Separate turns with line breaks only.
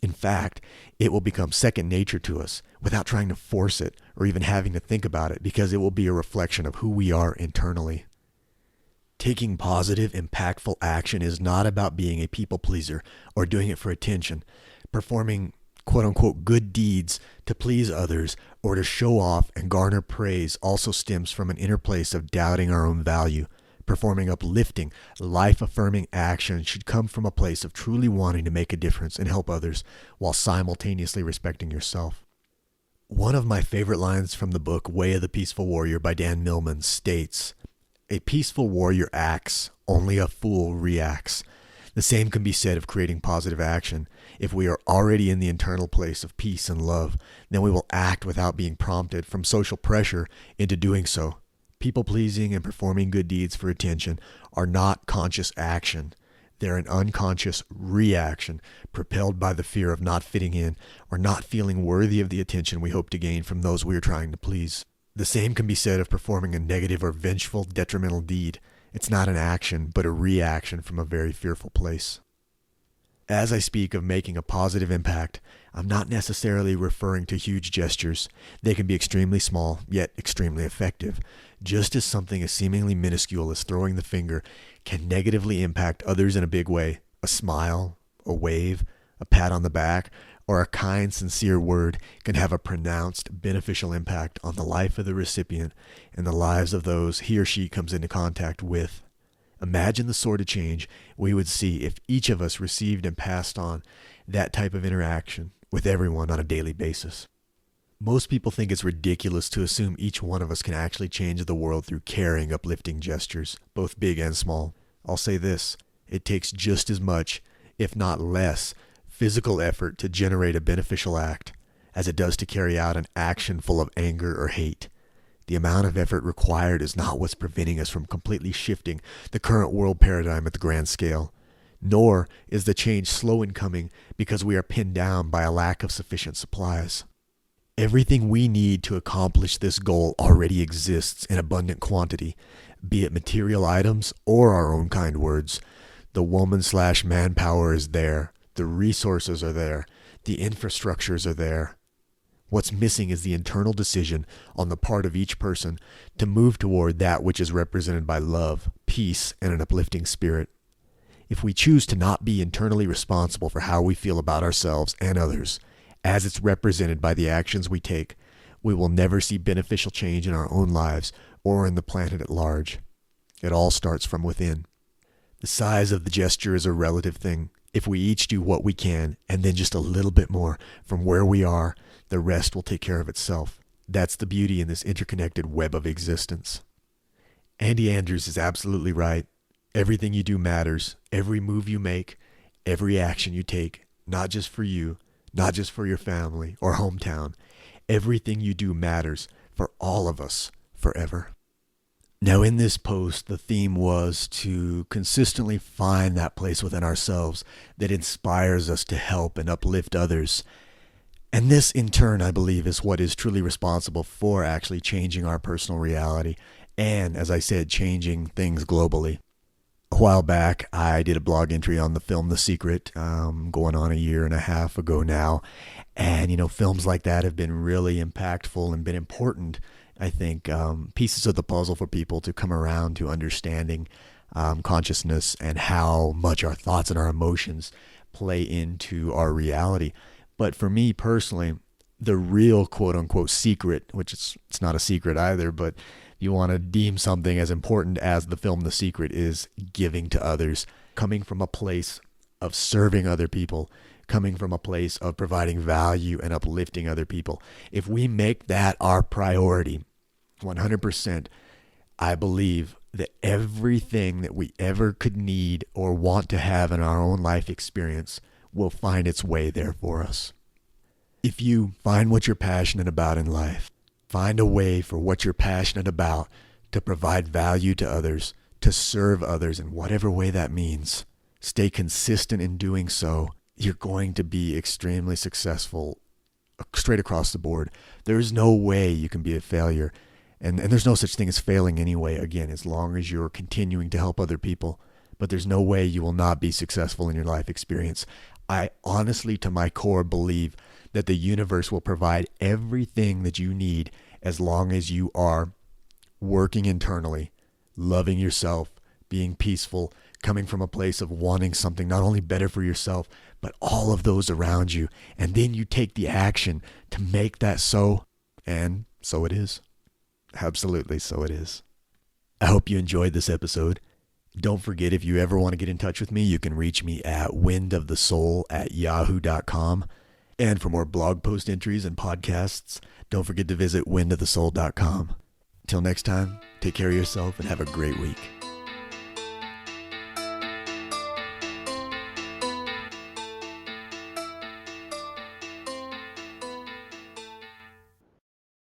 In fact, it will become second nature to us without trying to force it or even having to think about it, because it will be a reflection of who we are internally. Taking positive, impactful action is not about being a people pleaser or doing it for attention. Performing quote unquote good deeds to please others or to show off and garner praise also stems from an inner place of doubting our own value. Performing uplifting, life-affirming action should come from a place of truly wanting to make a difference and help others while simultaneously respecting yourself. One of my favorite lines from the book Way of the Peaceful Warrior by Dan Millman states, "A peaceful warrior acts, only a fool reacts." The same can be said of creating positive action. If we are already in the internal place of peace and love, then we will act without being prompted from social pressure into doing so. People-pleasing and performing good deeds for attention are not conscious action. They're an unconscious reaction propelled by the fear of not fitting in or not feeling worthy of the attention we hope to gain from those we are trying to please. The same can be said of performing a negative or vengeful, detrimental deed. It's not an action, but a reaction from a very fearful place. As I speak of making a positive impact, I'm not necessarily referring to huge gestures. They can be extremely small, yet extremely effective. Just as something as seemingly minuscule as throwing the finger can negatively impact others in a big way, a smile, a wave, a pat on the back, or a kind, sincere word can have a pronounced beneficial impact on the life of the recipient and the lives of those he or she comes into contact with. Imagine the sort of change we would see if each of us received and passed on that type of interaction with everyone on a daily basis. Most people think it's ridiculous to assume each one of us can actually change the world through caring, uplifting gestures, both big and small. I'll say this, it takes just as much, if not less, physical effort to generate a beneficial act as it does to carry out an action full of anger or hate. The amount of effort required is not what's preventing us from completely shifting the current world paradigm at the grand scale, nor is the change slow in coming because we are pinned down by a lack of sufficient supplies. Everything we need to accomplish this goal already exists in abundant quantity, be it material items or our own kind words. The woman/manpower is there. The resources are there. The infrastructures are there. What's missing is the internal decision on the part of each person to move toward that which is represented by love, peace, and an uplifting spirit. If we choose to not be internally responsible for how we feel about ourselves and others, as it's represented by the actions we take, we will never see beneficial change in our own lives or in the planet at large. It all starts from within. The size of the gesture is a relative thing. If we each do what we can, and then just a little bit more from where we are, the rest will take care of itself. That's the beauty in this interconnected web of existence. Andy Andrews is absolutely right. Everything you do matters. Every move you make, every action you take, not just for you, not just for your family or hometown. Everything you do matters for all of us forever. Now, in this post, the theme was to consistently find that place within ourselves that inspires us to help and uplift others. And this, in turn, I believe, is what is truly responsible for actually changing our personal reality and, as I said, changing things globally. A while back, I did a blog entry on the film The Secret, going on a year and a half ago now. And, films like that have been really impactful and been important, I think, pieces of the puzzle for people to come around to understanding consciousness and how much our thoughts and our emotions play into our reality. But for me personally, the real quote-unquote secret, which it's not a secret either, but you want to deem something as important as the film The Secret, is giving to others, coming from a place of serving other people, coming from a place of providing value and uplifting other people. If we make that our priority, 100%, I believe that everything that we ever could need or want to have in our own life experience will find its way there for us. If you find what you're passionate about in life, find a way for what you're passionate about to provide value to others, to serve others in whatever way that means. Stay consistent in doing so. You're going to be extremely successful straight across the board. There's no way you can be a failure. And there's no such thing as failing anyway, again, as long as you're continuing to help other people. But there's no way you will not be successful in your life experience. I honestly, to my core, believe that the universe will provide everything that you need as long as you are working internally, loving yourself, being peaceful, coming from a place of wanting something not only better for yourself, but all of those around you. And then you take the action to make that so, and so it is. Absolutely, so it is. I hope you enjoyed this episode. Don't forget, if you ever want to get in touch with me, you can reach me at windofthesoul@yahoo.com. And for more blog post entries and podcasts, don't forget to visit windofthesoul.com. Till next time, take care of yourself and have a great week.